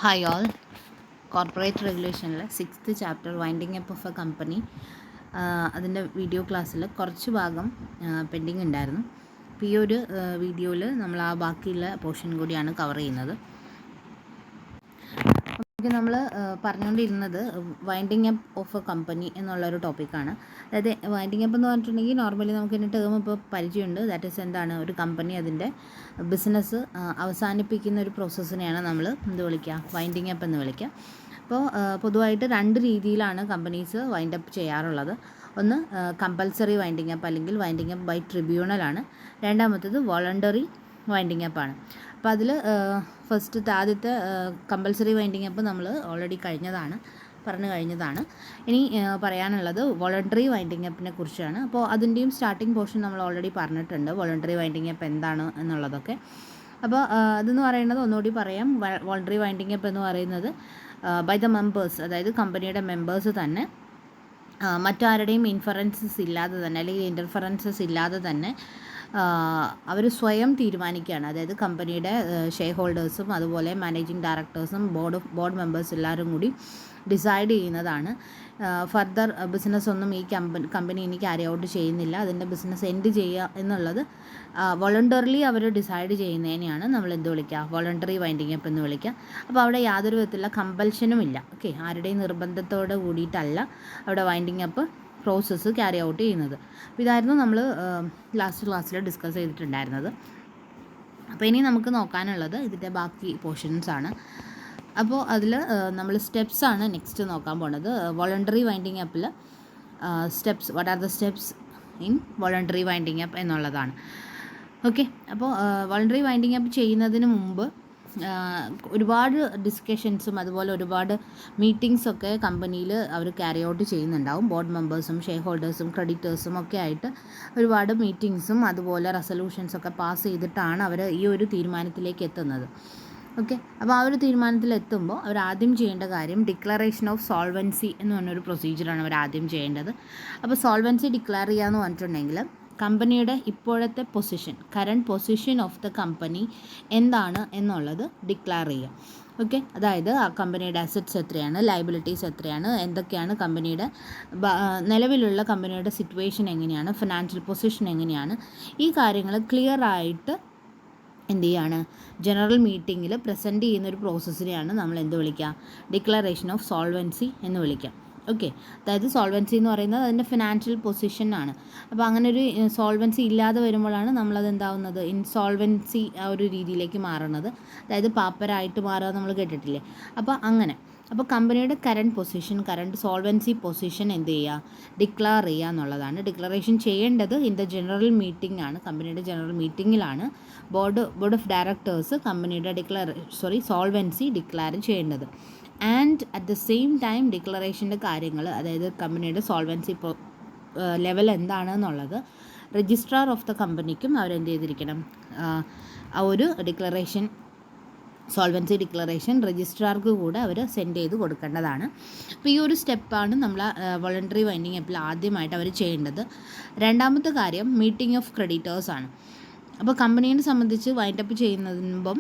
Hi all. Corporate റെഗുലേഷനിലെ 6th chapter winding up of a company അതിൻ്റെ video ക്ലാസ്സിൽ കുറച്ച് ഭാഗം പെൻഡിങ് ഉണ്ടായിരുന്നു. അപ്പോൾ ഈ ഒരു വീഡിയോയിൽ നമ്മൾ ആ ബാക്കിയുള്ള പോർഷൻ കൂടിയാണ് കവർ ചെയ്യുന്നത്. നമ്മൾ പറഞ്ഞുകൊണ്ടിരുന്നത് winding up of a company എന്നുള്ളൊരു ടോപ്പിക്കാണ്. അതായത് വൈൻഡിങ് അപ്പ് എന്ന് പറഞ്ഞിട്ടുണ്ടെങ്കിൽ നോർമലി നമുക്ക് ഇതിൻ്റെ ടേം ഇപ്പോൾ പരിചയമുണ്ട്. ദാറ്റ് ഈസ് എന്താണ്, ഒരു കമ്പനി അതിൻ്റെ ബിസിനസ് അവസാനിപ്പിക്കുന്ന ഒരു പ്രോസസ്സിനെയാണ് നമ്മൾ വിളിക്കുക, വൈൻഡിങ് അപ്പ് എന്ന് വിളിക്കുക. അപ്പോൾ പൊതുവായിട്ട് 2 രീതിയിലാണ് കമ്പനീസ് വൈൻഡ് അപ്പ് ചെയ്യാറുള്ളത്. ഒന്ന് കമ്പൽസറി വൈൻഡിങ് അപ്പ് അല്ലെങ്കിൽ വൈൻഡിങ് അപ്പ് ബൈ ട്രിബ്യൂണലാണ്. രണ്ടാമത്തേത് വോളണ്ടറി വൈൻഡിങ് അപ്പാണ്. അപ്പോൾ അതിൽ ആദ്യത്തെ കമ്പൽസറി വൈൻഡിങ് അപ്പ് നമ്മൾ ഓൾറെഡി പറഞ്ഞു കഴിഞ്ഞതാണ്. ഇനി പറയാനുള്ളത് വോളണ്ടറി വൈൻഡിങ് അപ്പിനെ കുറിച്ചാണ്. അപ്പോൾ അതിൻ്റെയും സ്റ്റാർട്ടിംഗ് പോർഷൻ നമ്മൾ ഓൾറെഡി പറഞ്ഞിട്ടുണ്ട്, വോളണ്ടറി വൈൻഡിങ് അപ്പ് എന്താണ് എന്നുള്ളതൊക്കെ. അപ്പോൾ അതെന്ന് പറയുന്നത് ഒന്നുകൂടി പറയാം. വോളണ്ടറി വൈൻഡിങ് അപ്പ് എന്ന് പറയുന്നത് ബൈ ദ മെമ്പേഴ്സ്, അതായത് കമ്പനിയുടെ മെമ്പേഴ്സ് തന്നെ മറ്റാരുടെയും ഇൻഫറൻസസ് ഇല്ലാതെ തന്നെ അല്ലെങ്കിൽ ഇൻ്റർഫറൻസസ് ഇല്ലാതെ തന്നെ അവർ സ്വയം തീരുമാനിക്കുകയാണ്. അതായത് കമ്പനിയുടെ ഷെയർ ഹോൾഡേഴ്സും അതുപോലെ മാനേജിങ് ഡയറക്ടേഴ്സും ബോർഡ് മെമ്പേഴ്സ് എല്ലാവരും കൂടി ഡിസൈഡ് ചെയ്യുന്നതാണ്. ഫർദർ ബിസിനസ് ഒന്നും ഈ കമ്പനി ഇനി ക്യാരി ഔട്ട് ചെയ്യുന്നില്ല, അതിൻ്റെ ബിസിനസ് എൻഡ് ചെയ്യുക എന്നുള്ളത് വോളണ്ടറിലി അവർ ഡിസൈഡ് ചെയ്യുന്നതിനെയാണ് നമ്മൾ എന്ത് വിളിക്കുക, വോളണ്ടറി വൈൻഡിങ് അപ്പ് എന്ന് വിളിക്കുക. അപ്പോൾ അവിടെ യാതൊരു വിധത്തിലുള്ള കമ്പൽഷനും ഇല്ല. ഓക്കെ, ആരുടെയും നിർബന്ധത്തോട് കൂടിയിട്ടല്ല അവിടെ winding up process carry out ചെയ്യുന്നത്. അപ്പോൾ ഇതായിരുന്നു നമ്മൾ ലാസ്റ്റ് ക്ലാസ്സിൽ ഡിസ്കസ് ചെയ്തിട്ടുണ്ടായിരുന്നത്. അപ്പോൾ ഇനി നമുക്ക് നോക്കാനുള്ളത് ഇതിൻ്റെ ബാക്കി പോർഷൻസാണ്. അപ്പോൾ അതിൽ നമ്മൾ സ്റ്റെപ്സാണ് നെക്സ്റ്റ് നോക്കാൻ പോണത്. വോളണ്ടറി വൈൻഡിങ് അപ്പിൽ steps, what are the steps in voluntary winding up എന്നുള്ളതാണ്. ഓക്കെ, അപ്പോൾ വോളണ്ടറി വൈൻഡിങ് അപ്പ് ചെയ്യുന്നതിന് മുമ്പ് ഒരുപാട് ഡിസ്കഷൻസും അതുപോലെ ഒരുപാട് മീറ്റിങ്സൊക്കെ കമ്പനിയിൽ അവർ ക്യാരി ഔട്ട് ചെയ്യുന്നുണ്ടാവും. ബോർഡ് മെമ്പേഴ്സും ഷെയർ ഹോൾഡേഴ്സും ക്രെഡിറ്റേഴ്സും ഒക്കെ ആയിട്ട് ഒരുപാട് മീറ്റിങ്സും അതുപോലെ റെസൊല്യൂഷൻസൊക്കെ പാസ് ചെയ്തിട്ടാണ് അവർ ഈ ഒരു തീരുമാനത്തിലേക്ക് എത്തുന്നത്. ഓക്കെ, അപ്പോൾ ആ ഒരു തീരുമാനത്തിലെത്തുമ്പോൾ അവർ ആദ്യം ചെയ്യേണ്ട കാര്യം ഡിക്ലറേഷൻ ഓഫ് സോൾവൻസി എന്ന് പറഞ്ഞൊരു പ്രൊസീജിയറാണ് അവർ ആദ്യം ചെയ്യേണ്ടത്. അപ്പോൾ സോൾവൻസി ഡിക്ലെയർ ചെയ്യുക എന്ന് പറഞ്ഞിട്ടുണ്ടെങ്കിൽ കമ്പനിയുടെ ഇപ്പോഴത്തെ current position of the company എന്താണ് എന്നുള്ളത് ഡിക്ലെയർ ചെയ്യുക. ഓക്കെ, അതായത് ആ കമ്പനിയുടെ അസറ്റ്സ് എത്രയാണ്, ലയബിലിറ്റീസ് എത്രയാണ്, എന്തൊക്കെയാണ് കമ്പനിയുടെ നിലവിലുള്ള കമ്പനിയുടെ സിറ്റുവേഷൻ എങ്ങനെയാണ്, ഫിനാൻഷ്യൽ പൊസിഷൻ എങ്ങനെയാണ്, ഈ കാര്യങ്ങൾ ക്ലിയർ ആയിട്ട് എന്ത് ചെയ്യാണ്, ജനറൽ മീറ്റിങ്ങിൽ പ്രസൻറ്റ് ചെയ്യുന്നൊരു പ്രോസസ്സിനെയാണ് നമ്മൾ എന്ത് വിളിക്കുക, ഡിക്ലറേഷൻ ഓഫ് സോൾവൻസി എന്ന് വിളിക്കാം. ഓക്കെ, അതായത് സോൾവൻസി എന്ന് പറയുന്നത് അതിൻ്റെ ഫിനാൻഷ്യൽ പൊസിഷനാണ്. അപ്പോൾ അങ്ങനെ ഒരു സോൾവൻസി ഇല്ലാതെ വരുമ്പോഴാണ് നമ്മളത് എന്താവുന്നത്, ഇൻസോൾവൻസി ആ ഒരു രീതിയിലേക്ക് മാറുന്നത്. അതായത് പാപ്പരായിട്ട് മാറുക നമ്മൾ കേട്ടിട്ടില്ലേ. അപ്പോൾ കമ്പനിയുടെ കറണ്ട് സോൾവൻസി പൊസിഷൻ എന്ത് ചെയ്യുക, ഡിക്ലെയർ ചെയ്യുക എന്നുള്ളതാണ്. ഡിക്ലറേഷൻ ചെയ്യേണ്ടത് ഇൻ ദ ജനറൽ മീറ്റിംഗ് ആണ്, കമ്പനിയുടെ ജനറൽ മീറ്റിങ്ങിലാണ് ബോർഡ് ഓഫ് ഡയറക്ടേഴ്സ് കമ്പനിയുടെ സോൾവൻസി ഡിക്ലെയർ ചെയ്യേണ്ടത്. And at the same time ഡിക്ലറേഷൻ്റെ കാര്യങ്ങൾ, അതായത് കമ്പനിയുടെ സോൾവൻസി ലെവൽ എന്താണെന്നുള്ളത് രജിസ്ട്രാർ ഓഫ് ദ കമ്പനിക്കും അവരെന്ത് ചെയ്തിരിക്കണം, ആ ഒരു സോൾവൻസി ഡിക്ലറേഷൻ രജിസ്ട്രാർക്ക് കൂടെ അവർ സെൻഡ് ചെയ്ത് കൊടുക്കേണ്ടതാണ്. അപ്പോൾ ഈ ഒരു സ്റ്റെപ്പാണ് നമ്മൾ വോളണ്ടറി വൈൻഡിങ് അപ്പിൽ ആദ്യമായിട്ട് അവർ ചെയ്യേണ്ടത്. രണ്ടാമത്തെ കാര്യം മീറ്റിംഗ് ഓഫ് ക്രെഡിറ്റേഴ്സാണ്. അപ്പോൾ കമ്പനീനെ സംബന്ധിച്ച് വൈൻഡപ്പ് ചെയ്യുന്നതിന്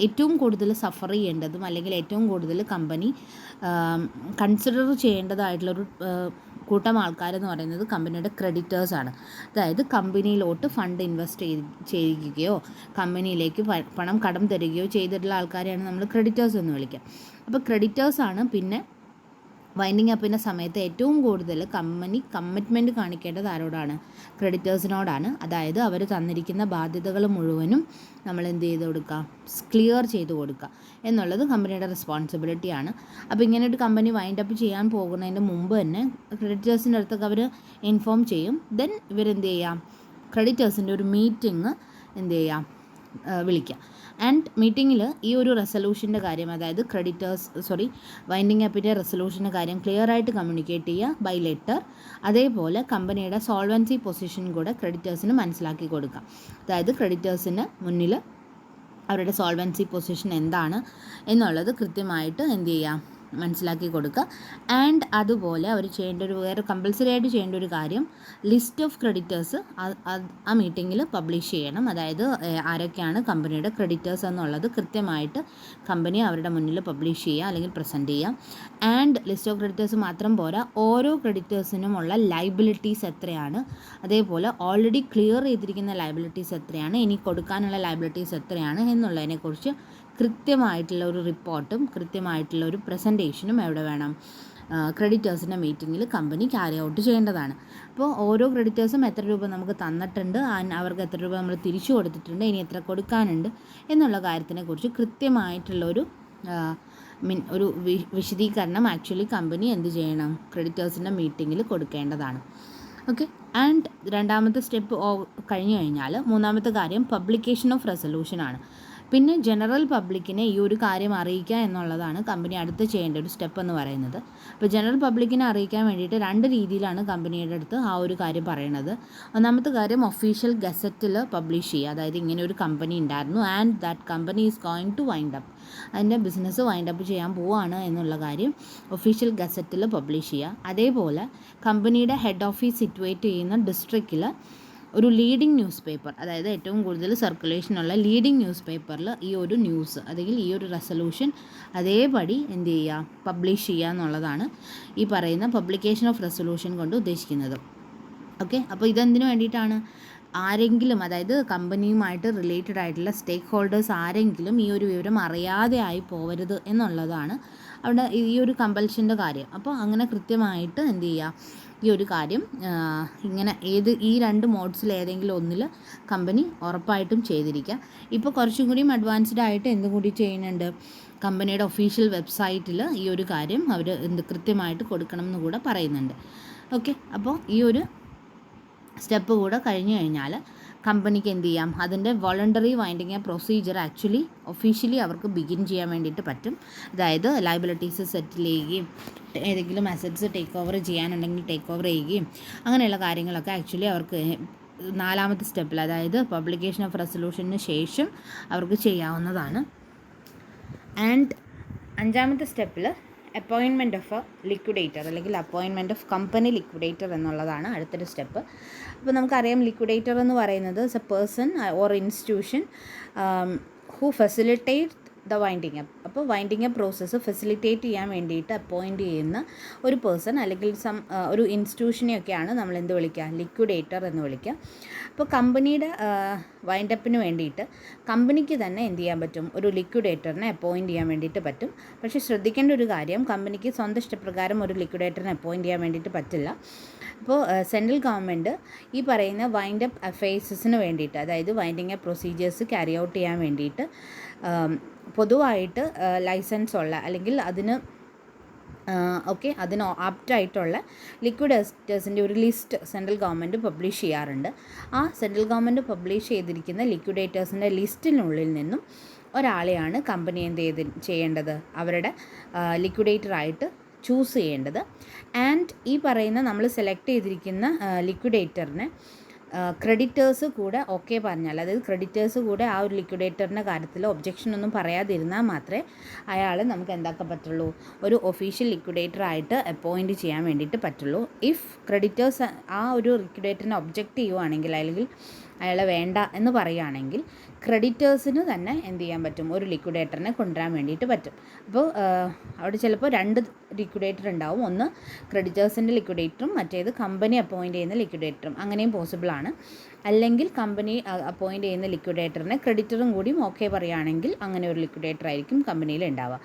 ഏറ്റവും കൂടുതൽ സഫർ ചെയ്യേണ്ടതും അല്ലെങ്കിൽ ഏറ്റവും കൂടുതൽ കമ്പനി കൺസിഡർ ചെയ്യേണ്ടതായിട്ടുള്ളൊരു കൂട്ടം ആൾക്കാരെന്ന് പറയുന്നത് കമ്പനിയുടെ ക്രെഡിറ്റേഴ്സാണ്. അതായത് കമ്പനിയിലോട്ട് ഫണ്ട് ഇൻവെസ്റ്റ് ചെയ്യുകയോ കമ്പനിയിലേക്ക് പണം കടം തരികയോ ചെയ്തിട്ടുള്ള ആൾക്കാരെയാണ് നമ്മൾ ക്രെഡിറ്റേഴ്സ് എന്ന് വിളിക്കുക. അപ്പോൾ ക്രെഡിറ്റേഴ്സാണ് പിന്നെ വൈൻഡിങ് അപ്പിൻ്റെ സമയത്ത് ഏറ്റവും കൂടുതൽ കമ്പനി കമ്മിറ്റ്മെൻറ്റ് കാണിക്കേണ്ടത് ആരോടാണ്, ക്രെഡിറ്റേഴ്സിനോടാണ്. അതായത് അവർ തന്നിരിക്കുന്ന ബാധ്യതകൾ മുഴുവനും നമ്മൾ എന്ത് ചെയ്ത് കൊടുക്കുക, ക്ലിയർ ചെയ്ത് കൊടുക്കുക എന്നുള്ളത് കമ്പനിയുടെ റെസ്പോൺസിബിലിറ്റിയാണ്. അപ്പോൾ ഇങ്ങനെ ഒരു കമ്പനി വൈൻഡ് അപ്പ് ചെയ്യാൻ പോകുന്നതിൻ്റെ മുമ്പ് തന്നെ ക്രെഡിറ്റേഴ്സിൻ്റെ അടുത്തൊക്കെ അവർ ഇൻഫോം ചെയ്യും. ദെൻ ഇവരെന്ത് ചെയ്യാം, ക്രെഡിറ്റേഴ്സിൻ്റെ ഒരു മീറ്റിംഗ് എന്ത് ചെയ്യാം, വിളിക്കുക. ആൻഡ് മീറ്റിങ്ങിൽ ഈ ഒരു റെസൊല്യൂഷൻ്റെ കാര്യം, അതായത് വൈൻഡിങ് അപ്പിൻ്റെ റെസൊല്യൂഷൻ്റെ കാര്യം ക്ലിയർ ആയിട്ട് കമ്മ്യൂണിക്കേറ്റ് ചെയ്യുക ബൈ ലെറ്റർ. അതേപോലെ കമ്പനിയുടെ സോൾവൻസി പൊസിഷൻ കൂടെ ക്രെഡിറ്റേഴ്സിന് മനസ്സിലാക്കി കൊടുക്കുക. അതായത് ക്രെഡിറ്റേഴ്സിന് മുന്നിൽ അവരുടെ സോൾവൻസി പൊസിഷൻ എന്താണ് എന്നുള്ളത് കൃത്യമായിട്ട് എന്ത് ചെയ്യുക, മനസ്സിലാക്കി കൊടുക്കുക. ആൻഡ് അതുപോലെ അവർ ചെയ്യേണ്ട ഒരു വേറെ കമ്പൽസറി ആയിട്ട് ചെയ്യേണ്ട ഒരു കാര്യം, ലിസ്റ്റ് ഓഫ് ക്രെഡിറ്റേഴ്സ് ആ മീറ്റിങ്ങിൽ പബ്ലിഷ് ചെയ്യണം. അതായത് ആരൊക്കെയാണ് കമ്പനിയുടെ ക്രെഡിറ്റേഴ്സ് എന്നുള്ളത് കൃത്യമായിട്ട് കമ്പനി അവരുടെ മുന്നിൽ പബ്ലിഷ് ചെയ്യുക അല്ലെങ്കിൽ പ്രസൻറ്റ് ചെയ്യുക. ആൻഡ് ലിസ്റ്റ് ഓഫ് ക്രെഡിറ്റേഴ്സ് മാത്രം പോരാ, ഓരോ ക്രെഡിറ്റേഴ്സിനുമുള്ള ലയബിലിറ്റീസ് എത്രയാണ്, അതേപോലെ ഓൾറെഡി ക്ലിയർ ചെയ്തിരിക്കുന്ന ലയബിലിറ്റീസ് എത്രയാണ്, ഇനി കൊടുക്കാനുള്ള ലയബിലിറ്റീസ് എത്രയാണ് എന്നുള്ളതിനെക്കുറിച്ച് കൃത്യമായിട്ടുള്ള ഒരു റിപ്പോർട്ടും കൃത്യമായിട്ടുള്ള ഒരു പ്രസൻറ്റേഷനും എവിടെ വേണം, ക്രെഡിറ്റേഴ്സിൻ്റെ മീറ്റിങ്ങിൽ കമ്പനി ക്യാരി ഔട്ട് ചെയ്യേണ്ടതാണ്. അപ്പോൾ ഓരോ ക്രെഡിറ്റേഴ്സും എത്ര രൂപ നമുക്ക് തന്നിട്ടുണ്ട്, അവർക്ക് എത്ര രൂപ നമ്മൾ തിരിച്ചു കൊടുത്തിട്ടുണ്ട്, ഇനി എത്ര കൊടുക്കാനുണ്ട് എന്നുള്ള കാര്യത്തിനെക്കുറിച്ച് കൃത്യമായിട്ടുള്ളൊരു ഒരു വിശദീകരണം ആക്ച്വലി കമ്പനി എന്ത് ചെയ്യണം, ക്രെഡിറ്റേഴ്സിൻ്റെ മീറ്റിങ്ങിൽ കൊടുക്കേണ്ടതാണ്. ഓക്കെ. ആൻഡ് രണ്ടാമത്തെ സ്റ്റെപ്പ് കഴിഞ്ഞു കഴിഞ്ഞാൽ മൂന്നാമത്തെ കാര്യം പബ്ലിക്കേഷൻ ഓഫ് റെസൊല്യൂഷൻ ആണ്. പിന്നെ ജനറൽ പബ്ലിക്കിനെ ഈ ഒരു കാര്യം അറിയിക്കുക എന്നുള്ളതാണ് കമ്പനി അടുത്ത് ചെയ്യേണ്ട ഒരു സ്റ്റെപ്പ് എന്ന് പറയുന്നത്. അപ്പോൾ ജനറൽ പബ്ലിക്കിനെ അറിയിക്കാൻ വേണ്ടിയിട്ട് 2 രീതിയിലാണ് കമ്പനിയുടെ അടുത്ത് ആ ഒരു കാര്യം പറയുന്നത്. ഒന്നാമത്തെ കാര്യം ഒഫീഷ്യൽ ഗസറ്റിൽ പബ്ലിഷ് ചെയ്യുക, അതായത് ഇങ്ങനെ ഒരു കമ്പനി ഉണ്ടായിരുന്നു and that company is going to wind up, അതിൻ്റെ ബിസിനസ് വൈൻഡ് അപ്പ് ചെയ്യാൻ പോവുകയാണ് എന്നുള്ള കാര്യം ഒഫീഷ്യൽ ഗസറ്റിൽ പബ്ലിഷ് ചെയ്യുക. അതേപോലെ കമ്പനിയുടെ ഹെഡ് ഓഫീസ് സിറ്റുവേറ്റ് ചെയ്യുന്ന ഡിസ്ട്രിക്റ്റിൽ ഒരു ലീഡിംഗ് ന്യൂസ് പേപ്പർ, അതായത് ഏറ്റവും കൂടുതൽ സർക്കുലേഷനുള്ള ലീഡിംഗ് ന്യൂസ് പേപ്പറിൽ ഈ ഒരു ന്യൂസ് അല്ലെങ്കിൽ ഈ ഒരു റെസൊല്യൂഷൻ അതേപടി എന്ത് ചെയ്യുക, പബ്ലിഷ് ചെയ്യുക എന്നുള്ളതാണ് ഈ പറയുന്ന പബ്ലിക്കേഷൻ ഓഫ് റെസൊല്യൂഷൻ കൊണ്ട് ഉദ്ദേശിക്കുന്നത്. ഓക്കെ. അപ്പോൾ ഇതെന്തിനു വേണ്ടിയിട്ടാണ്, ആരെങ്കിലും അതായത് കമ്പനിയുമായിട്ട് റിലേറ്റഡ് ആയിട്ടുള്ള സ്റ്റേക്ക് ഹോൾഡേഴ്സ് ആരെങ്കിലും ഈ ഒരു വിവരം അറിയാതെ ആയി പോകരുത് എന്നുള്ളതാണ് അവിടെ ഈ ഒരു കമ്പൽഷൻ്റെ കാര്യം. അപ്പോൾ അങ്ങനെ കൃത്യമായിട്ട് എന്ത് ചെയ്യുക, ഈ ഒരു കാര്യം ഇങ്ങനെ ഈ 2 മോഡ്സിൽ ഏതെങ്കിലും ഒന്നിൽ കമ്പനി ഉറപ്പായിട്ടും ചെയ്തിരിക്കുക. ഇപ്പോൾ കുറച്ചും കൂടിയും അഡ്വാൻസ്ഡ് ആയിട്ട് എന്തും കൂടി ചെയ്യുന്നുണ്ട്, കമ്പനിയുടെ ഒഫീഷ്യൽ വെബ്സൈറ്റിൽ ഈ ഒരു കാര്യം അവർ കൃത്യമായിട്ട് കൊടുക്കണം എന്ന് കൂടെ പറയുന്നുണ്ട്. ഓക്കെ. അപ്പോൾ ഈ ഒരു സ്റ്റെപ്പ് കൂടെ കഴിഞ്ഞു കഴിഞ്ഞാൽ കമ്പനിക്ക് എന്ത് ചെയ്യാം, അതിൻ്റെ voluntary winding a procedure actually officially അവർക്ക് ബിഗിൻ ചെയ്യാൻ വേണ്ടിയിട്ട് പറ്റും. അതായത് ലയബിലിറ്റീസ് സെറ്റിൽ ചെയ്യുകയും ഏതെങ്കിലും അസറ്റ്സ് ടേക്ക് ഓവർ ചെയ്യാനുണ്ടെങ്കിൽ ടേക്ക് ഓവർ ചെയ്യുകയും അങ്ങനെയുള്ള കാര്യങ്ങളൊക്കെ ആക്ച്വലി അവർക്ക് 4ാമത്തെ സ്റ്റെപ്പിൽ, അതായത് പബ്ലിക്കേഷൻ ഓഫ് റെസൊല്യൂഷന് ശേഷം അവർക്ക് ചെയ്യാവുന്നതാണ്. ആൻഡ് 5ാമത്തെ സ്റ്റെപ്പിൽ അപ്പോയിൻമെൻറ്റ് ഓഫ് എ ലിക്വിഡേറ്റർ അല്ലെങ്കിൽ അപ്പോയിൻമെൻറ്റ് ഓഫ് കമ്പനി ലിക്വിഡേറ്റർ എന്നുള്ളതാണ് അടുത്തൊരു സ്റ്റെപ്പ്. അപ്പോൾ നമുക്കറിയാം ലിക്വിഡേറ്റർ എന്ന് പറയുന്നത് is A person or institution who facilitate the winding up. അപ്പോൾ വൈൻഡിങ് അപ്പ് പ്രോസസ്സ് ഫെസിലിറ്റേറ്റ് ചെയ്യാൻ വേണ്ടിയിട്ട് അപ്പോയിൻറ്റ് ചെയ്യുന്ന ഒരു പേഴ്സൺ അല്ലെങ്കിൽ ഒരു ഇൻസ്റ്റിറ്റ്യൂഷനെയൊക്കെയാണ് നമ്മൾ എന്ത് വിളിക്കുക, ലിക്വിഡേറ്റർ എന്ന് വിളിക്കുക. അപ്പോൾ കമ്പനിയുടെ വൈൻഡപ്പിന് വേണ്ടിയിട്ട് കമ്പനിക്ക് തന്നെ എന്ത് ചെയ്യാൻ പറ്റും, ഒരു ലിക്വിഡേറ്ററിനെ അപ്പോയിൻറ്റ് ചെയ്യാൻ വേണ്ടിയിട്ട് പറ്റും. പക്ഷേ ശ്രദ്ധിക്കേണ്ട ഒരു കാര്യം, കമ്പനിക്ക് സ്വന്തം ഇഷ്ടപ്രകാരം ഒരു ലിക്വിഡേറ്ററിനെ അപ്പോയിൻറ്റ് ചെയ്യാൻ വേണ്ടിയിട്ട് പറ്റില്ല. അപ്പോൾ സെൻട്രൽ ഗവൺമെൻറ് ഈ പറയുന്ന വൈൻഡ് അപ്പ് അഫയേഴ്സിന് വേണ്ടിയിട്ട്, അതായത് winding up procedures carry out ചെയ്യാൻ വേണ്ടിയിട്ട് പൊതുവായിട്ട് ലൈസൻസ് ഉള്ള അല്ലെങ്കിൽ അതിന് ആപ്റ്റായിട്ടുള്ള ലിക്വിഡേറ്റേഴ്സിൻ്റെ ഒരു ലിസ്റ്റ് സെൻട്രൽ ഗവൺമെൻറ് പബ്ലിഷ് ചെയ്യാറുണ്ട്. ആ സെൻട്രൽ ഗവൺമെൻറ് പബ്ലിഷ് ചെയ്തിരിക്കുന്ന ലിക്വിഡേറ്റേഴ്സിൻ്റെ ലിസ്റ്റിനുള്ളിൽ നിന്നും ഒരാളെയാണ് കമ്പനി ചെയ്യേണ്ടത്, അവരുടെ ലിക്വിഡേറ്ററായിട്ട് ചൂസ് ചെയ്യേണ്ടത്. ആൻഡ് ഈ പറയുന്ന നമ്മൾ സെലക്ട് ചെയ്തിരിക്കുന്ന ലിക്വിഡേറ്ററിനെ ക്രെഡിറ്റേഴ്സ് കൂടെ ഓക്കെ പറഞ്ഞാൽ, അതായത് ക്രെഡിറ്റേഴ്സ് കൂടെ ആ ഒരു ലിക്വിഡേറ്ററിൻ്റെ കാര്യത്തിൽ ഒബ്ജക്ഷൻ ഒന്നും പറയാതിരുന്നാൽ മാത്രമേ അയാൾ നമുക്ക് എന്താക്കാൻ പറ്റുള്ളൂ, ഒരു ഒഫീഷ്യൽ ലിക്വിഡേറ്ററായിട്ട് അപ്പോയിൻറ്റ് ചെയ്യാൻ വേണ്ടിയിട്ട് പറ്റുള്ളൂ. ഇഫ് ക്രെഡിറ്റേഴ്സ് ആ ഒരു ലിക്വിഡേറ്ററിനെ ഒബ്ജക്റ്റ് ചെയ്യുവാണെങ്കിൽ അല്ലെങ്കിൽ അയാളെ വേണ്ട എന്ന് പറയുകയാണെങ്കിൽ ക്രെഡിറ്റേഴ്സിന് തന്നെ എന്ത് ചെയ്യാൻ പറ്റും, ഒരു ലിക്വിഡേറ്ററിനെ കൊണ്ടുവരാൻ വേണ്ടിയിട്ട് പറ്റും. അപ്പോൾ അവിടെ ചിലപ്പോൾ 2 ലിക്വിഡേറ്റർ ഉണ്ടാവും, ഒന്ന് ക്രെഡിറ്റേഴ്സിൻ്റെ ലിക്വിഡേറ്ററും മറ്റേത് കമ്പനി അപ്പോയിൻറ്റ് ചെയ്യുന്ന ലിക്വിഡേറ്ററും. അങ്ങനെയും പോസിബിളാണ്. അല്ലെങ്കിൽ കമ്പനി അപ്പോയിൻറ്റ് ചെയ്യുന്ന ലിക്വിഡേറ്ററിനെ ക്രെഡിറ്ററും കൂടിയും ഓക്കെ പറയുകയാണെങ്കിൽ അങ്ങനെ ഒരു ലിക്വിഡേറ്റർ ആയിരിക്കും കമ്പനിയിൽ ഉണ്ടാവുക.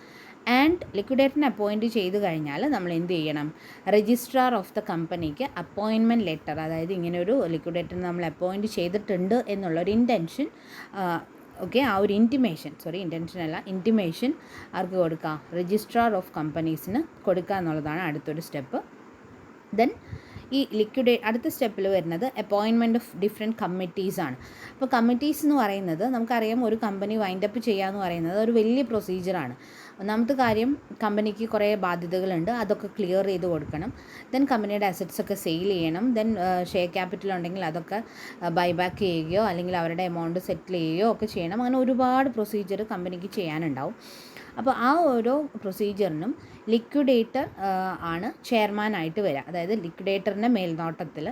ആൻഡ് ലിക്വിഡേറ്ററിനെ അപ്പോയിൻറ്റ് ചെയ്ത് കഴിഞ്ഞാൽ നമ്മൾ എന്ത് ചെയ്യണം, രജിസ്ട്രാർ ഓഫ് ദ കമ്പനിക്ക് അപ്പോയിൻമെൻറ്റ് ലെറ്റർ, അതായത് ഇങ്ങനെ ഒരു ലിക്വിഡേറ്ററിനെ നമ്മൾ അപ്പോയിൻറ്റ് ചെയ്തിട്ടുണ്ട് എന്നുള്ളൊരു ഇൻറ്റൻഷൻ, ആ ഒരു ഇൻറ്റിമേഷൻ ആർക്ക് കൊടുക്കാം, രജിസ്ട്രാർ ഓഫ് കമ്പനീസിന് കൊടുക്കുക എന്നുള്ളതാണ് അടുത്തൊരു സ്റ്റെപ്പ്. ദെൻ ഈ അടുത്ത സ്റ്റെപ്പിൽ വരുന്നത് അപ്പോയിൻമെൻറ്റ് ഓഫ് ഡിഫറെൻറ്റ് കമ്മിറ്റീസാണ്. അപ്പോൾ കമ്മിറ്റീസ് എന്ന് പറയുന്നത് നമുക്കറിയാം, ഒരു കമ്പനി വൈൻഡപ്പ് ചെയ്യുക എന്ന് പറയുന്നത് ഒരു വലിയ പ്രൊസീജിയറാണ്. ഒന്നാമത്തെ കാര്യം, കമ്പനിക്ക് കുറേ ബാധ്യതകളുണ്ട്, അതൊക്കെ ക്ലിയർ ചെയ്ത് കൊടുക്കണം. ദെൻ കമ്പനിയുടെ അസറ്റ്സൊക്കെ സെയിൽ ചെയ്യണം. ദെൻ ഷെയർ ക്യാപിറ്റൽ ഉണ്ടെങ്കിൽ അതൊക്കെ ബൈബാക്ക് ചെയ്യുകയോ അല്ലെങ്കിൽ അവരുടെ എമൗണ്ട് സെറ്റിൽ ചെയ്യുകയോ ഒക്കെ ചെയ്യണം. അങ്ങനെ ഒരുപാട് പ്രൊസീജിയർ കമ്പനിക്ക് ചെയ്യാനുണ്ടാവും. അപ്പോൾ ആ ഓരോ പ്രൊസീജിയറിനും ലിക്വിഡേറ്റർ ആണ് ചെയർമാനായിട്ട് വരിക. അതായത് ലിക്വിഡേറ്ററിൻ്റെ മേൽനോട്ടത്തിൽ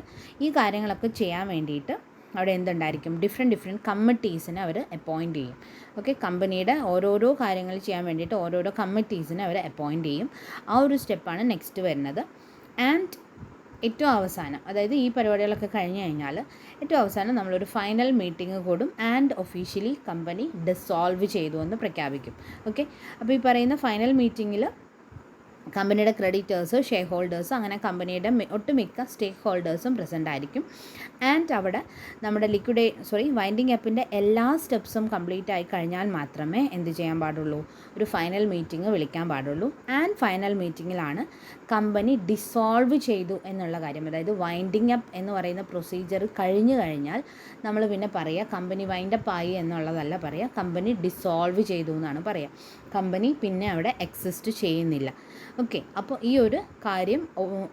ഈ കാര്യങ്ങളൊക്കെ ചെയ്യാൻ വേണ്ടിയിട്ട് അവിടെ എന്തുണ്ടായിരിക്കും, ഡിഫറെൻറ്റ് കമ്മിറ്റീസിനെ അവർ അപ്പോയിൻറ്റ് ചെയ്യും. ഓക്കെ, കമ്പനിയുടെ ഓരോരോ കാര്യങ്ങൾ ചെയ്യാൻ വേണ്ടിയിട്ട് ഓരോരോ കമ്മിറ്റീസിനെ അവർ അപ്പോയിൻറ്റ് ചെയ്യും. ആ ഒരു സ്റ്റെപ്പാണ് നെക്സ്റ്റ് വരുന്നത്. ആൻഡ് ഏറ്റവും അവസാനം, അതായത് ഈ പരിപാടികളൊക്കെ കഴിഞ്ഞ് കഴിഞ്ഞാൽ ഏറ്റവും അവസാനം നമ്മളൊരു ഫൈനൽ മീറ്റിംഗ് കൂടും ആൻഡ് ഒഫീഷ്യലി കമ്പനി ഡിസോൾവ് ചെയ്തു എന്ന് പ്രഖ്യാപിക്കും. ഓക്കെ, അപ്പോൾ ഈ പറയുന്ന ഫൈനൽ മീറ്റിങ്ങിൽ കമ്പനിയുടെ ക്രെഡിറ്റേഴ്സ്, ഷെയർ ഹോൾഡേഴ്സ്, അങ്ങനെ കമ്പനിയുടെ ഒട്ടുമിക്ക സ്റ്റേക്ക് ഹോൾഡേഴ്സും പ്രസൻ്റ് ആയിരിക്കും. ആൻഡ് അവിടെ നമ്മുടെ വൈൻഡിങ് അപ്പിൻ്റെ എല്ലാ സ്റ്റെപ്സും കംപ്ലീറ്റ് ആയി കഴിഞ്ഞാൽ മാത്രമേ എന്ത് ചെയ്യാൻ പാടുള്ളൂ, ഒരു ഫൈനൽ മീറ്റിംഗ് വിളിക്കാൻ പാടുള്ളൂ. ആൻഡ് ഫൈനൽ മീറ്റിങ്ങിലാണ് കമ്പനി ഡിസോൾവ് ചെയ്തു എന്നുള്ള കാര്യം, അതായത് വൈൻഡിങ് അപ്പ് എന്ന് പറയുന്ന പ്രൊസീജിയർ കഴിഞ്ഞു കഴിഞ്ഞാൽ നമ്മൾ പിന്നെ പറയുക കമ്പനി വൈൻഡപ്പ് ആയി എന്നുള്ളതല്ല പറയുക, കമ്പനി ഡിസോൾവ് ചെയ്തു എന്നാണ് പറയുക. കമ്പനി പിന്നെ അവിടെ എക്സിസ്റ്റ് ചെയ്യുന്നില്ല. ഓക്കെ, അപ്പോൾ ഈ ഒരു കാര്യം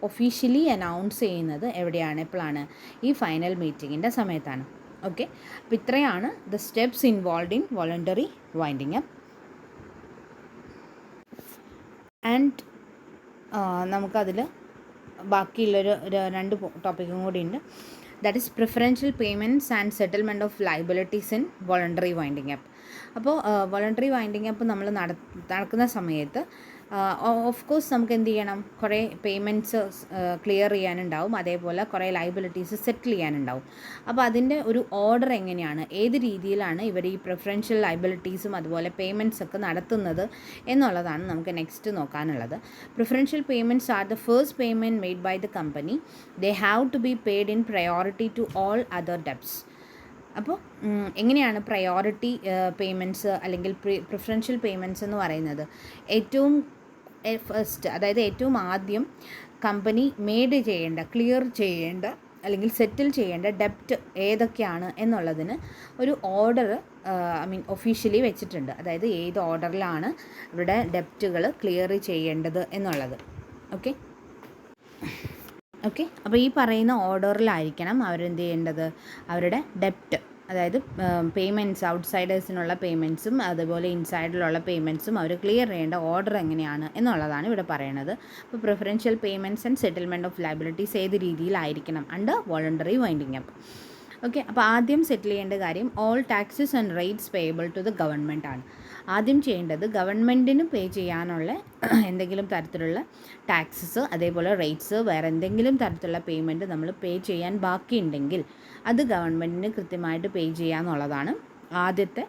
ഒഫീഷ്യലി അനൗൺസ് ചെയ്യുന്നത് എവിടെയാണ്, എപ്പോഴാണ്, ഈ ഫൈനൽ മീറ്റിങ്ങിൻ്റെ സമയത്താണ്. ഓക്കെ, അപ്പോൾ ഇത്രയാണ് the steps involve in voluntary winding up. And നമുക്കതിൽ ബാക്കിയുള്ളൊരു 2 ടോപ്പിക്കും കൂടി ഉണ്ട്. That is preferential payments and settlement of liabilities in voluntary winding up. അപ്പോൾ വോളണ്ടറി വൈൻഡിങ് അപ്പ് നമ്മൾ നടക്കുന്ന സമയത്ത് ഓഫ് കോഴ്സ് നമുക്ക് എന്ത് ചെയ്യണം, കുറേ പേയ്മെൻറ്റ്സ് ക്ലിയർ ചെയ്യാനുണ്ടാവും, അതേപോലെ കുറേ ലയബിലിറ്റീസ് സെറ്റിൽ ചെയ്യാനുണ്ടാവും. അപ്പോൾ അതിൻ്റെ ഒരു ഓർഡർ എങ്ങനെയാണ്, ഏത് രീതിയിലാണ് ഇവർ ഈ പ്രിഫറൻഷ്യൽ ലയബിലിറ്റീസും അതുപോലെ പേയ്മെൻറ്റ്സ് ഒക്കെ നടത്തുന്നത് എന്നുള്ളതാണ് നമുക്ക് നെക്സ്റ്റ് നോക്കാനുള്ളത്. Preferential payments are the first payment made by the company. They have to be paid in priority to all other debts. അപ്പോൾ എങ്ങനെയാണ് പ്രയോറിറ്റി പേയ്മെൻറ്റ്സ് അല്ലെങ്കിൽ പ്രിഫറൻഷ്യൽ പേയ്മെൻറ്റ്സ് എന്ന് പറയുന്നത്, ഏറ്റവും ഫസ്റ്റ്, അതായത് ഏറ്റവും ആദ്യം കമ്പനി ക്ലിയർ ചെയ്യേണ്ട അല്ലെങ്കിൽ സെറ്റിൽ ചെയ്യേണ്ട ഡെപ്റ്റ് ഏതൊക്കെയാണ് എന്നുള്ളതിന് ഒരു ഓർഡർ ഒഫീഷ്യലി വെച്ചിട്ടുണ്ട്. അതായത് ഏത് ഓർഡറിലാണ് അവരുടെ ഡെപ്റ്റുകൾ ക്ലിയർ ചെയ്യേണ്ടത് എന്നുള്ളത്. ഓക്കെ, അപ്പോൾ ഈ പറയുന്ന ഓർഡറിലായിരിക്കണം അവരെന്ത് ചെയ്യേണ്ടത്, അവരുടെ ഡെപ്റ്റ്, അതായത് പേയ്മെൻറ്റ്സ്, ഔട്ട്സൈഡേഴ്സിനുള്ള പേയ്മെൻറ്റ്സും അതുപോലെ ഇൻസൈഡിലുള്ള പേയ്മെൻറ്റ്സും അവർ ക്ലിയർ ചെയ്യേണ്ട ഓർഡർ എങ്ങനെയാണ് എന്നുള്ളതാണ് ഇവിടെ പറയുന്നത്. അപ്പോൾ preferential payments and settlement of liabilities ഏത് രീതിയിലായിരിക്കണം under voluntary winding up. Okay, അപ്പോൾ ആദ്യം സെറ്റിൽ ചെയ്യേണ്ട കാര്യം all taxes and rates payable to the government ആണ്. ആദ്യം ചെയ്യേണ്ടത് ഗവൺമെൻറ്റിന് പേ ചെയ്യാനുള്ള എന്തെങ്കിലും തരത്തിലുള്ള ടാക്സസ്, അതേപോലെ റേറ്റ്സ്, വേറെ എന്തെങ്കിലും തരത്തിലുള്ള പേയ്മെൻറ്റ് നമ്മൾ പേ ചെയ്യാൻ ബാക്കിയുണ്ടെങ്കിൽ അത് ഗവൺമെൻറ്റിന് കൃത്യമായിട്ട് പേ ചെയ്യുക എന്നുള്ളതാണ് ആദ്യത്തെ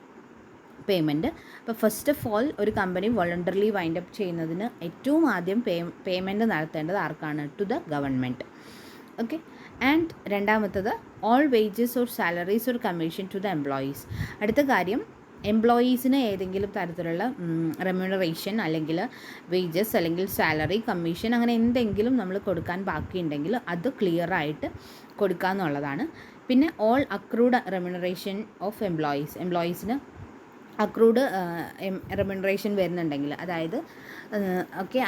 പേയ്മെൻറ്റ്. അപ്പോൾ ഫസ്റ്റ് ഓഫ് ഓൾ ഒരു കമ്പനി വോളണ്ടറിലി വൈൻഡ് അപ്പ് ചെയ്യുന്നതിന് ഏറ്റവും ആദ്യം പേയ്മെൻറ്റ് നടത്തേണ്ടത് ആർക്കാണ്, to the government. Okay, and രണ്ടാമത്തത് all wages or salaries or commission to the employees. അടുത്ത കാര്യം, എംപ്ലോയീസിന് ഏതെങ്കിലും തരത്തിലുള്ള റെമ്യൂണറേഷൻ അല്ലെങ്കിൽ വേജസ് അല്ലെങ്കിൽ സാലറി, കമ്മീഷൻ, അങ്ങനെ എന്തെങ്കിലും നമ്മൾ കൊടുക്കാൻ ബാക്കിയുണ്ടെങ്കിൽ അത് ക്ലിയർ ആയിട്ട് കൊടുക്കുക എന്നുള്ളതാണ്. പിന്നെ ഓൾ അക്രൂഡ് റെമ്യൂണറേഷൻ ഓഫ് എംപ്ലോയീസിന് അക്രൂഡ് റെമ്യൂണറേഷൻ വരുന്നുണ്ടെങ്കിൽ, അതായത്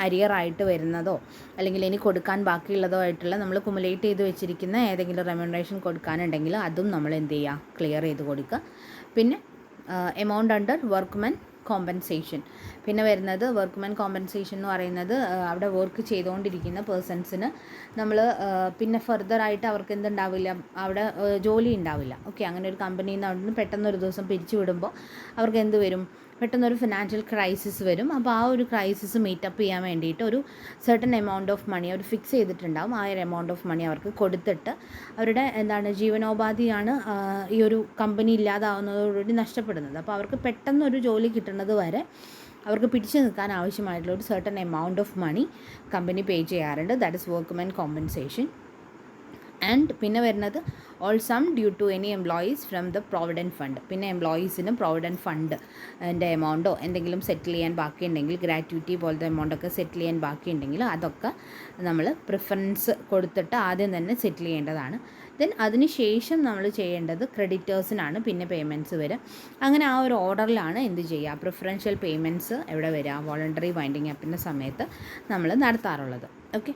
അരിയറായിട്ട് വരുന്നതോ അല്ലെങ്കിൽ ഇനി കൊടുക്കാൻ ബാക്കിയുള്ളതോ ആയിട്ടുള്ള നമ്മൾ കുമുലേറ്റ് ചെയ്ത് വെച്ചിരിക്കുന്ന ഏതെങ്കിലും റെമ്യൂണറേഷൻ കൊടുക്കാനുണ്ടെങ്കിൽ അതും നമ്മൾ എന്ത് ചെയ്യുക, ക്ലിയർ ചെയ്ത് കൊടുക്കുക. പിന്നെ എമൗണ്ട് അണ്ടർ വർക്ക്മെൻ കോമ്പൻസേഷൻ. പിന്നെ വരുന്നത് വർക്ക്മെൻ കോമ്പൻസേഷൻ എന്ന് പറയുന്നത് അവിടെ വർക്ക് ചെയ്തുകൊണ്ടിരിക്കുന്ന പേഴ്സൺസിന് നമ്മൾ പിന്നെ ഫർദറായിട്ട് അവർക്ക് എന്തുണ്ടാവില്ല, അവിടെ ജോലി ഉണ്ടാവില്ല. ഓക്കെ, അങ്ങനെ ഒരു കമ്പനിയിൽ നിന്ന് അവിടെ നിന്ന് പെട്ടെന്നൊരു ദിവസം പിരിച്ചു വിടുമ്പോൾ അവർക്ക് എന്ത് വരും, പെട്ടെന്നൊരു ഫിനാൻഷ്യൽ ക്രൈസിസ് വരും. അപ്പോൾ ആ ഒരു ക്രൈസിസ് മീറ്റപ്പ് ചെയ്യാൻ വേണ്ടിയിട്ട് ഒരു സർട്ടൻ എമൗണ്ട് ഓഫ് മണി അവർ ഫിക്സ് ചെയ്തിട്ടുണ്ടാവും. ആ ഒരു എമൗണ്ട് ഓഫ് മണി അവർക്ക് കൊടുത്തിട്ട് അവരുടെ ജീവനോപാധിയാണ് ഈ ഒരു കമ്പനി ഇല്ലാതാവുന്നതോടുകൂടി നഷ്ടപ്പെടുന്നത്. അപ്പോൾ അവർക്ക് പെട്ടെന്നൊരു ജോലി കിട്ടുന്നത് വരെ അവർക്ക് പിടിച്ചു നിൽക്കാൻ ആവശ്യമായിട്ടുള്ള ഒരു certain amount of money company pay ചെയ്യാറുണ്ട്. That is workmen compensation. And പിന്നെ വരുന്നത് all sum due to any employees from the provident fund. പിന്നെ എംപ്ലോയീസിന് പ്രൊവിഡൻറ്റ് ഫണ്ട് അതിൻ്റെ എമൗണ്ടോ എന്തെങ്കിലും സെറ്റിൽ ചെയ്യാൻ ബാക്കിയുണ്ടെങ്കിൽ, ഗ്രാറ്റുവിറ്റി പോലത്തെ എമൗണ്ടൊക്കെ സെറ്റിൽ ചെയ്യാൻ ബാക്കിയുണ്ടെങ്കിൽ അതൊക്കെ നമ്മൾ പ്രിഫറൻസ് കൊടുത്തിട്ട് ആദ്യം തന്നെ സെറ്റിൽ ചെയ്യേണ്ടതാണ്. ദെൻ അതിന് ശേഷം നമ്മൾ ചെയ്യേണ്ടത് ക്രെഡിറ്റേഴ്സിനാണ് പിന്നെ പേയ്മെൻറ്റ്സ് വരിക. അങ്ങനെ ആ ഒരു ഓർഡറിലാണ് എന്ത് ചെയ്യുക, പ്രിഫറൻഷ്യൽ പേയ്മെൻറ്റ്സ് എവിടെ വരിക, വോളണ്ടറി വൈൻഡിങ് അപ്പിൻ്റെ സമയത്ത് നമ്മൾ നടത്താറുള്ളത്. ഓക്കെ,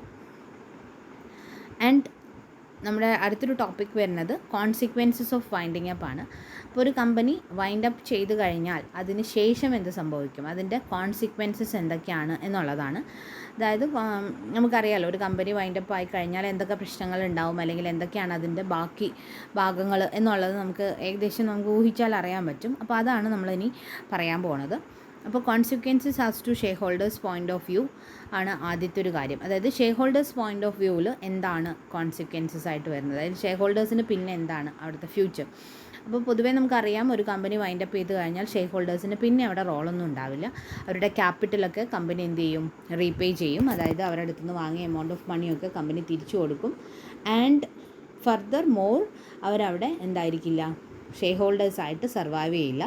ആൻഡ് നമ്മുടെ അടുത്തൊരു ടോപ്പിക് വരുന്നത് കോൺസിക്വൻസസ് ഓഫ് വൈൻഡിങ് അപ്പ് ആണ്. അപ്പോൾ ഒരു കമ്പനി വൈൻഡ് അപ്പ് ചെയ്ത് കഴിഞ്ഞാൽ അതിന് ശേഷം എന്ത് സംഭവിക്കും, അതിൻ്റെ കോൺസിക്വൻസസ് എന്തൊക്കെയാണ് എന്നുള്ളതാണ്. അതായത് നമുക്കറിയാലോ, ഒരു കമ്പനി വൈൻഡ് അപ്പ് ആയി കഴിഞ്ഞാൽ എന്തൊക്കെ പ്രശ്നങ്ങൾ ഉണ്ടാവും, അല്ലെങ്കിൽ എന്തൊക്കെയാണ് അതിൻ്റെ ബാക്കി ഭാഗങ്ങൾ എന്നുള്ളത് നമുക്ക് ഏകദേശം നമുക്ക് ഊഹിച്ചാൽ അറിയാൻ പറ്റും. അപ്പോൾ അതാണ് നമ്മളിനി പറയാൻ പോകുന്നത്. അപ്പോൾ consequences as to shareholders point of view ആണ് ആദ്യത്തെ ഒരു കാര്യം. അതായത് ഷെയർ ഹോൾഡേഴ്സ് പോയിൻ്റ് ഓഫ് വ്യൂവിൽ എന്താണ് കോൺസിക്വൻസസ് ആയിട്ട് വരുന്നത്, അതായത് ഷെയർ ഹോൾഡേഴ്സിന് പിന്നെ എന്താണ് അവിടുത്തെ ഫ്യൂച്ചർ. അപ്പോൾ പൊതുവേ നമുക്കറിയാം, ഒരു കമ്പനി വൈൻഡ് അപ്പ് ചെയ്ത് കഴിഞ്ഞാൽ ഷെയർ ഹോൾഡേഴ്സിന് പിന്നെ അവിടെ റോളൊന്നും ഉണ്ടാവില്ല. അവരുടെ ക്യാപിറ്റലൊക്കെ കമ്പനി എന്ത് ചെയ്യും, റീപേ ചെയ്യും. അതായത് അവരുടെ അടുത്ത് നിന്ന് വാങ്ങിയ എമൗണ്ട് ഓഫ് മണിയൊക്കെ കമ്പനി തിരിച്ചു കൊടുക്കും. ആൻഡ് ഫർദർ മോർ അവരവിടെ എന്തായിരിക്കില്ല, ഷെയർ ഹോൾഡേഴ്സായിട്ട് സർവൈവ് ചെയ്യില്ല.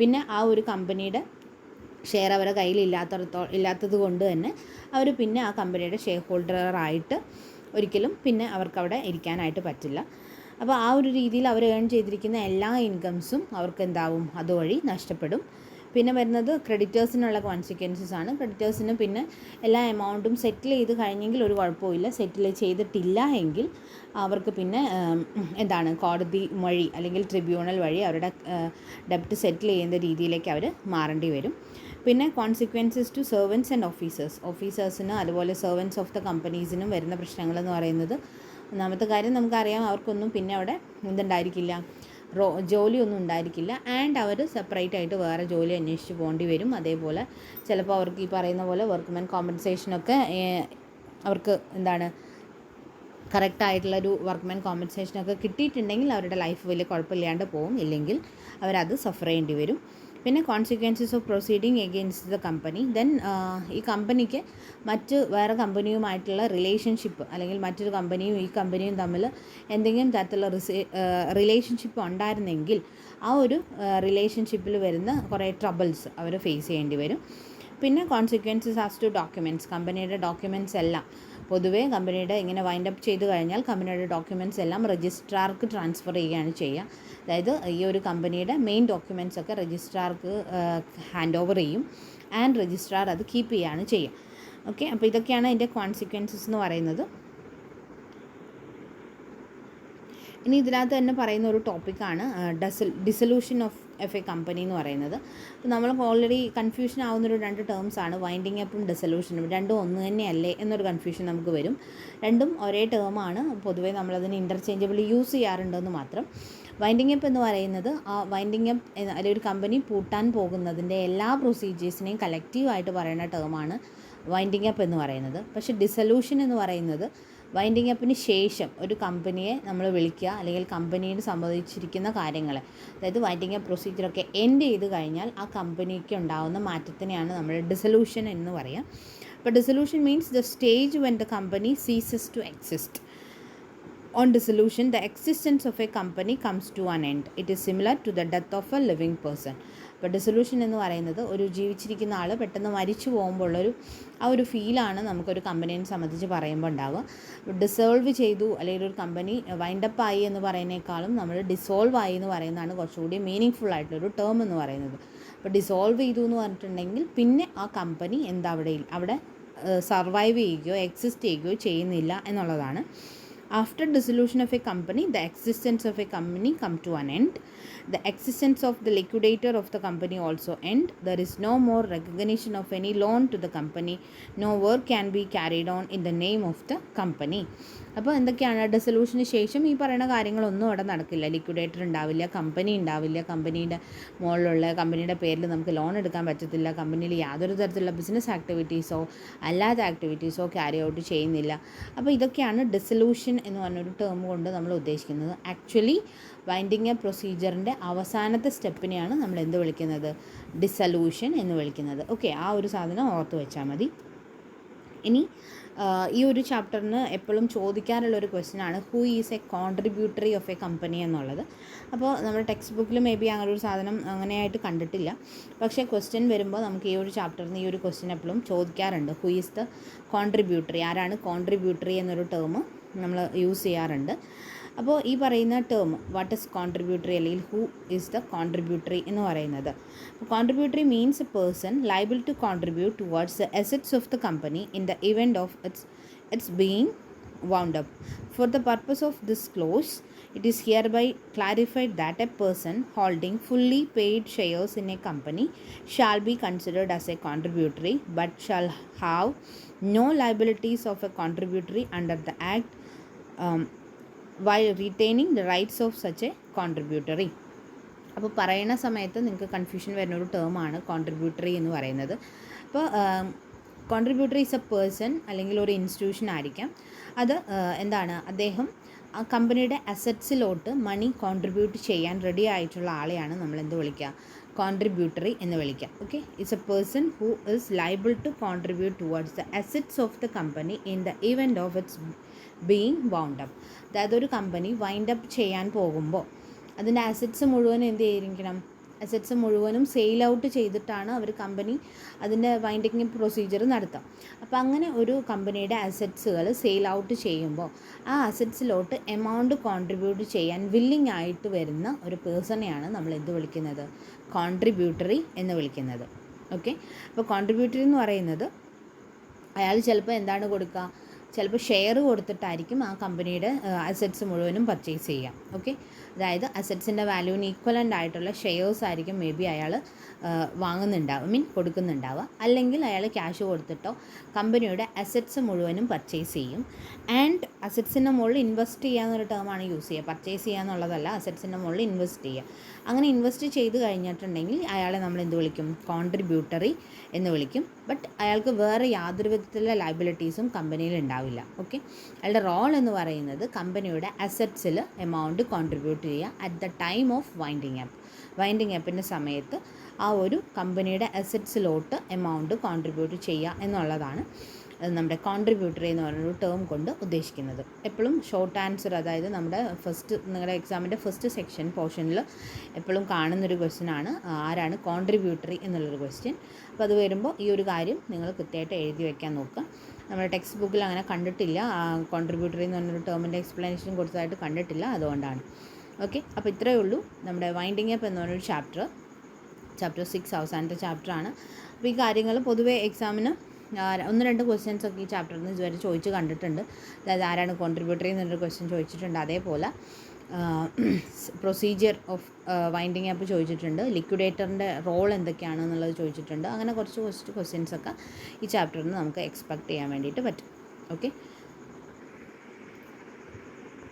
പിന്നെ ആ ഒരു കമ്പനിയുടെ ഷെയർ അവരുടെ കയ്യിൽ ഇല്ലാത്തത് കൊണ്ട് തന്നെ അവർ പിന്നെ ആ കമ്പനിയുടെ ഷെയർ ഹോൾഡറായിട്ട് ഒരിക്കലും പിന്നെ അവർക്കവിടെ ഇരിക്കാനായിട്ട് പറ്റില്ല. അപ്പോൾ ആ ഒരു രീതിയിൽ അവർ ഏൺ ചെയ്തിരിക്കുന്ന എല്ലാ ഇൻകംസും അവർക്ക് എന്താവും, അതുവഴി നഷ്ടപ്പെടും. പിന്നെ വരുന്നത് ക്രെഡിറ്റേഴ്സിനുള്ള കോൺസിക്വൻസസ് ആണ്. ക്രെഡിറ്റേഴ്സിന് പിന്നെ എല്ലാ എമൗണ്ടും സെറ്റിൽ ചെയ്ത് കഴിഞ്ഞെങ്കിൽ ഒരു കുഴപ്പമില്ല. സെറ്റിൽ ചെയ്തിട്ടില്ല എങ്കിൽ അവർക്ക് പിന്നെ എന്താണ്, കോടതി വഴി അല്ലെങ്കിൽ ട്രിബ്യൂണൽ വഴി അവരുടെ ഡെപ്റ്റ് സെറ്റിൽ ചെയ്യുന്ന രീതിയിലേക്ക് അവർ മാറേണ്ടി വരും. പിന്നെ കോൺസിക്വൻസസ് ടു സെർവൻസ് ആൻഡ് ഓഫീസേഴ്സിന് അതുപോലെ സെർവൻസ് ഓഫ് ദ കമ്പനീസിനും വരുന്ന പ്രശ്നങ്ങളെന്ന് പറയുന്നത്, ഒന്നാമത്തെ കാര്യം നമുക്കറിയാം, അവർക്കൊന്നും പിന്നെ അവിടെ എന്തുണ്ടായിരിക്കില്ല, ജോലിയൊന്നും ഉണ്ടായിരിക്കില്ല. ആൻഡ് അവർ സെപ്പറേറ്റ് ആയിട്ട് വേറെ ജോലി അന്വേഷിച്ച് പോകേണ്ടി വരും. അതേപോലെ ചിലപ്പോൾ അവർക്ക് ഈ പറയുന്ന പോലെ വർക്ക്മെൻ കോമ്പൻസേഷനൊക്കെ അവർക്ക് എന്താണ്, കറക്റ്റായിട്ടുള്ളൊരു വർക്ക്മെൻ കോമ്പൻസേഷനൊക്കെ കിട്ടിയിട്ടുണ്ടെങ്കിൽ അവരുടെ ലൈഫ് വലിയ കുഴപ്പമില്ലാണ്ട് പോകും. ഇല്ലെങ്കിൽ അവരത് സഫർ ചെയ്യേണ്ടി വരും. പിന്നെ consequences of proceeding against the company. Then ഈ കമ്പനിക്ക് വേറെ കമ്പനിയുമായിട്ടുള്ള റിലേഷൻഷിപ്പ്, അല്ലെങ്കിൽ മറ്റൊരു കമ്പനിയും ഈ കമ്പനിയും തമ്മിൽ എന്തെങ്കിലും തരത്തിലുള്ള റിലേഷൻഷിപ്പ് ഉണ്ടായിരുന്നെങ്കിൽ ആ ഒരു റിലേഷൻഷിപ്പിൽ വരുന്ന കുറേ ട്രബിൾസ് അവർ ഫേസ് ചെയ്യേണ്ടി വരും. പിന്നെ കോൺസിക്വൻസസ് ആസ് ടു ഡോക്യുമെൻറ്റ്സ്. കമ്പനിയുടെ ഡോക്യുമെൻറ്റ്സ് എല്ലാം പൊതുവേ കമ്പനിയുടെ ഇങ്ങനെ വൈൻഡ് അപ്പ് ചെയ്ത് കഴിഞ്ഞാൽ കമ്പനിയുടെ ഡോക്യുമെൻറ്റ്സ് എല്ലാം രജിസ്ട്രാർക്ക് ട്രാൻസ്ഫർ ചെയ്യുകയാണ് ചെയ്യുക. അതായത് ഈ ഒരു കമ്പനിയുടെ മെയിൻ ഡോക്യുമെൻറ്റ്സ് ഒക്കെ രജിസ്ട്രാർക്ക് ഹാൻഡ് ഓവർ ചെയ്യും. ആൻഡ് രജിസ്ട്രാർ അത് കീപ്പ് ചെയ്യുകയാണ് ചെയ്യുക. ഓക്കെ, അപ്പോൾ ഇതൊക്കെയാണ് അതിൻ്റെ കോൺസിക്വൻസസ് എന്ന് പറയുന്നത്. ഇനി ഇതിനകത്ത് തന്നെ പറയുന്ന ഒരു ടോപ്പിക്കാണ് ഡിസൊല്യൂഷൻ ഓഫ് എ കമ്പനി എന്ന് പറയുന്നത്. അപ്പോൾ നമ്മൾക്ക് ഓൾറെഡി കൺഫ്യൂഷൻ ആവുന്നൊരു 2 ടേംസാണ് വൈൻഡിങ് അപ്പും ഡിസൊല്യൂഷനും. രണ്ടും ഒന്ന് തന്നെയല്ലേ എന്നൊരു കൺഫ്യൂഷൻ നമുക്ക് വരും. രണ്ടും ഒരേ ടേമാണ്, പൊതുവേ നമ്മളതിന് ഇൻ്റർചേഞ്ചബിളി യൂസ് ചെയ്യാറുണ്ടെന്ന് മാത്രം. വൈൻഡിങ് അപ്പ് എന്ന് പറയുന്നത്, ആ വൈൻഡിങ് അപ്പ് അല്ലെങ്കിൽ ഒരു കമ്പനി പൂട്ടാൻ പോകുന്നതിൻ്റെ എല്ലാ പ്രൊസീജിയേഴ്സിനെയും കളക്റ്റീവായിട്ട് പറയുന്ന ടേമാണ് വൈൻഡിങ് അപ്പ് എന്ന് പറയുന്നത്. പക്ഷേ ഡിസൊല്യൂഷൻ എന്ന് പറയുന്നത് വൈൻഡിങ് അപ്പിന് ശേഷം ഒരു കമ്പനിയെ നമ്മൾ വിളിക്കുക, അല്ലെങ്കിൽ കമ്പനിയിൽ സംഭവിച്ചിരിക്കുന്ന കാര്യങ്ങൾ, അതായത് വൈൻഡിങ് അപ്പ് പ്രൊസീജിയറൊക്കെ എൻഡ് ചെയ്ത് കഴിഞ്ഞാൽ ആ കമ്പനിക്ക് ഉണ്ടാകുന്ന മാറ്റത്തിനെയാണ് നമ്മൾ ഡിസൊല്യൂഷൻ എന്ന് പറയുക. അപ്പോൾ dissolution means the stage when the company ceases to exist. On dissolution, the existence of a company comes to an end. It is similar to the death of a living person. അപ്പോൾ dissolution എന്ന് പറയുന്നത് ഒരു ജീവിച്ചിരിക്കുന്ന ആൾ പെട്ടെന്ന് മരിച്ചു പോകുമ്പോഴുള്ളൊരു ആ ഒരു ഫീലാണ് നമുക്കൊരു കമ്പനിയെ സംബന്ധിച്ച് പറയുമ്പോൾ ഉണ്ടാവുക. ഡിസോൾവ് ചെയ്തു അല്ലെങ്കിൽ ഒരു കമ്പനി വൈൻഡപ്പ് ആയി എന്ന് പറയുന്നേക്കാളും നമ്മൾ ഡിസോൾവ് ആയി എന്ന് പറയുന്നതാണ് കുറച്ചുകൂടി മീനിങ് ഫുൾ ആയിട്ടുള്ളൊരു ടേം എന്ന് പറയുന്നത്. അപ്പോൾ ഡിസോൾവ് ചെയ്തു എന്ന് പറഞ്ഞിട്ടുണ്ടെങ്കിൽ പിന്നെ ആ കമ്പനി അവിടെ സർവൈവ് ചെയ്യുകയോ എക്സിസ്റ്റ് ചെയ്യുകയോ ചെയ്യുന്നില്ല എന്നുള്ളതാണ്. After dissolution of a company, the existence of a company come to an end. The existence of the liquidator of the company also end. There is no more recognition of any loan to the company. No work can be carried on in the name of the company. അപ്പോൾ എന്തൊക്കെയാണ്, ഡിസൊല്യൂഷന് ശേഷം ഈ പറയുന്ന കാര്യങ്ങളൊന്നും അവിടെ നടക്കില്ല. Liquidator ഉണ്ടാവില്ല, company ഉണ്ടാവില്ല, കമ്പനിയുടെ മുകളിലുള്ള കമ്പനിയുടെ പേരിൽ നമുക്ക് ലോൺ എടുക്കാൻ പറ്റത്തില്ല, കമ്പനിയിൽ യാതൊരു തരത്തിലുള്ള ബിസിനസ് ആക്ടിവിറ്റീസോ അല്ലാത്ത ആക്ടിവിറ്റീസോ ക്യാരി ഔട്ട് ചെയ്യുന്നില്ല. അപ്പോൾ ഇതൊക്കെയാണ് ഡിസൊല്യൂഷൻ എന്ന് പറഞ്ഞൊരു ടേം കൊണ്ട് നമ്മൾ ഉദ്ദേശിക്കുന്നത്. ആക്ച്വലി വൈൻഡിങ് അപ്പ് പ്രൊസീജിയറിൻ്റെ അവസാനത്തെ സ്റ്റെപ്പിനെയാണ് നമ്മൾ എന്ത് വിളിക്കുന്നത്, ഡിസൊല്യൂഷൻ എന്ന് വിളിക്കുന്നത്. ഓക്കെ, ആ ഒരു സാധനം ഓർത്ത് വെച്ചാൽ മതി. ഇനി ഈ ഒരു ചാപ്റ്ററിന് എപ്പോഴും ചോദിക്കാറുള്ളൊരു ക്വസ്റ്റ്യനാണ് who is A contributory of a company എന്നുള്ളത്. അപ്പോൾ നമ്മുടെ ടെക്സ്റ്റ് ബുക്കിൽ മേ ബി അങ്ങനെ ഒരു സാധനം അങ്ങനെയായിട്ട് കണ്ടിട്ടില്ല. പക്ഷേ ക്വസ്റ്റ്യൻ വരുമ്പോൾ നമുക്ക് ഈ ഒരു ചാപ്റ്ററിന് ഈ ഒരു ക്വസ്റ്റ്യൻ എപ്പോഴും ചോദിക്കാറുണ്ട്. ഹൂ ഈസ് ദ കോൺട്രിബ്യൂട്ടറി, ആരാണ് കോൺട്രിബ്യൂട്ടറി എന്നൊരു ടേം നമ്മൾ യൂസ് ചെയ്യാറുണ്ട്. അപ്പോൾ ഈ പറയുന്ന ടേം വാട്ട് ഇസ് കോൺട്രിബ്യൂട്ടറി അല്ലെങ്കിൽ ഹൂ ഈസ് ദ കോൺട്രിബ്യൂട്ടറി എന്ന് പറയുന്നത്, contributory means a person liable to contribute towards the assets of the company in the event of its being wound up. For the purpose of this clause, it is hereby clarified that a person holding fully paid shares in a company shall be considered as a contributory but shall have no liabilities of a contributory under the Act, while retaining the rights of such a contributory. അപ്പോൾ പറയുന്ന സമയത്ത് നിങ്ങൾക്ക് confusion വരുന്ന ഒരു ടേമാണ് contributory എന്ന് പറയുന്നത്. അപ്പോൾ contributory is A person അല്ലെങ്കിൽ ഒരു ഇൻസ്റ്റിറ്റ്യൂഷൻ ആയിരിക്കാം. അത് എന്താണ്, അദ്ദേഹം ആ കമ്പനിയുടെ അസറ്റ്സിലോട്ട് മണി കോൺട്രിബ്യൂട്ട് ചെയ്യാൻ റെഡി ആയിട്ടുള്ള ആളെയാണ് നമ്മൾ എന്ത് വിളിക്കുക, കോൺട്രിബ്യൂട്ടറി എന്ന് വിളിക്കുക. Okay, it's a person who is liable to contribute towards the assets of the company in the event of its being wound up. അതായത് ഒരു കമ്പനി വൈൻഡ് അപ്പ് ചെയ്യാൻ പോകുമ്പോൾ അതിൻ്റെ അസറ്റ്സ് മുഴുവനും എന്ത് ചെയ്തിരിക്കണം, അസറ്റ്സ് മുഴുവനും സെയിൽ ഔട്ട് ചെയ്തിട്ടാണ് അവർ കമ്പനി അതിൻ്റെ വൈൻഡിങ് പ്രൊസീജിയർ നടത്തുക. അപ്പോൾ അങ്ങനെ ഒരു കമ്പനിയുടെ അസറ്റ്സുകൾ സെയിൽ ഔട്ട് ചെയ്യുമ്പോൾ ആ അസറ്റ്സിലോട്ട് എമൗണ്ട് കോൺട്രിബ്യൂട്ട് ചെയ്യാൻ വില്ലിങ് ആയിട്ട് വരുന്ന ഒരു പേഴ്സണെയാണ് നമ്മൾ എന്ത് വിളിക്കുന്നത്, കോൺട്രിബ്യൂട്ടറി എന്ന് വിളിക്കുന്നത്. ഓക്കെ, അപ്പോൾ കോൺട്രിബ്യൂട്ടറി എന്ന് പറയുന്നത് അയാൾ ചിലപ്പോൾ എന്താണ് കൊടുക്കുക, ചിലപ്പോൾ ഷെയർ കൊടുത്തിട്ടായിരിക്കും ആ കമ്പനിയുടെ അസറ്റ്സ് മുഴുവനും പർച്ചേസ് ചെയ്യാം. ഓക്കെ, അതായത് അസറ്റ്സിൻ്റെ വാല്യൂവിന് ഈക്വലൻ്റ് ആയിട്ടുള്ള ഷെയർസ് ആയിരിക്കും മേ ബി അയാൾ വാങ്ങുന്നുണ്ടാവും, കൊടുക്കുന്നുണ്ടാവുക. അല്ലെങ്കിൽ അയാൾ ക്യാഷ് കൊടുത്തിട്ടോ കമ്പനിയുടെ അസറ്റ്സ് മുഴുവനും പർച്ചേസ് ചെയ്യും. ആൻഡ് അസറ്റ്സിൻ്റെ മുകളിൽ ഇൻവെസ്റ്റ് ചെയ്യാന്നൊരു ടേമാണ് യൂസ് ചെയ്യുക. പർച്ചേസ് ചെയ്യുക എന്നുള്ളതല്ല, അസറ്റ്സിൻ്റെ മുകളിൽ ഇൻവെസ്റ്റ് ചെയ്യുക. അങ്ങനെ ഇൻവെസ്റ്റ് ചെയ്ത് കഴിഞ്ഞിട്ടുണ്ടെങ്കിൽ അയാളെ നമ്മൾ എന്ത് വിളിക്കും, കോൺട്രിബ്യൂട്ടറി എന്ന് വിളിക്കും. ബട്ട് അയാൾക്ക് വേറെ യാതൊരു വിധത്തിലുള്ള ലയബിലിറ്റീസും കമ്പനിയിൽ ഉണ്ടാവില്ല. ഓക്കെ, അയാളുടെ റോൾ എന്ന് പറയുന്നത് കമ്പനിയുടെ അസറ്റ്സിൽ എമൗണ്ട് കോൺട്രിബ്യൂട്ട് ചെയ്യുക at the time of winding up. Winding അപ്പിൻ്റെ സമയത്ത് ആ ഒരു കമ്പനിയുടെ അസറ്റ്സിലോട്ട് എമൗണ്ട് കോൺട്രിബ്യൂട്ട് ചെയ്യുക എന്നുള്ളതാണ് നമ്മുടെ കോൺട്രിബ്യൂട്ടറി എന്ന് പറയുന്നൊരു ടേം കൊണ്ട് ഉദ്ദേശിക്കുന്നത്. എപ്പോഴും ഷോർട്ട് ആൻസർ, അതായത് നമ്മുടെ നിങ്ങളുടെ എക്സാമിൻ്റെ ഫസ്റ്റ് സെക്ഷൻ പോർഷനിൽ എപ്പോഴും കാണുന്നൊരു ക്വസ്റ്റ്യനാണ് ആരാണ് കോൺട്രിബ്യൂട്ടറി എന്നുള്ളൊരു ക്വസ്റ്റ്യൻ. അപ്പോൾ അത് വരുമ്പോൾ ഈ ഒരു കാര്യം നിങ്ങൾ കൃത്യമായിട്ട് എഴുതി വയ്ക്കാൻ നോക്കുക. നമ്മുടെ ടെക്സ്റ്റ് ബുക്കിൽ അങ്ങനെ കണ്ടിട്ടില്ല, കോൺട്രിബ്യൂട്ടറി എന്ന് പറഞ്ഞൊരു ടേമിൻ്റെ എക്സ്പ്ലനേഷൻ കൊടുത്തതായിട്ട് കണ്ടിട്ടില്ല, അതുകൊണ്ടാണ്. ഓക്കെ, അപ്പോൾ ഇത്രയേ ഉള്ളൂ നമ്മുടെ വൈൻഡിങ് അപ്പ് എന്ന് പറഞ്ഞൊരു ചാപ്റ്റർ 6 അവസാനത്തെ ചാപ്റ്ററാണ്. അപ്പോൾ ഈ കാര്യങ്ങൾ പൊതുവേ എക്സാമിന് 1-2 ക്വസ്റ്റ്യൻസ് ഒക്കെ ഈ ചാപ്റ്ററിൽ നിന്ന് ഇതുവരെ ചോദിച്ച് കണ്ടിട്ടുണ്ട്. അതായത് ആരാണ് കോൺട്രിബ്യൂട്ടറി എന്നൊരു ക്വസ്റ്റ്യൻ ചോദിച്ചിട്ടുണ്ട്. അതേപോലെ പ്രൊസീജിയർ ഓഫ് വൈൻഡിങ് അപ്പ് ചോദിച്ചിട്ടുണ്ട്. ലിക്വിഡേറ്ററിൻ്റെ റോൾ എന്തൊക്കെയാണെന്നുള്ളത് ചോദിച്ചിട്ടുണ്ട്. അങ്ങനെ കുറച്ച് ക്വസ്റ്റ്യൻസൊക്കെ ഈ ചാപ്റ്ററിൽ നിന്ന് നമുക്ക് എക്സ്പെക്റ്റ് ചെയ്യാൻ വേണ്ടിയിട്ട് പറ്റും. ഓക്കെ.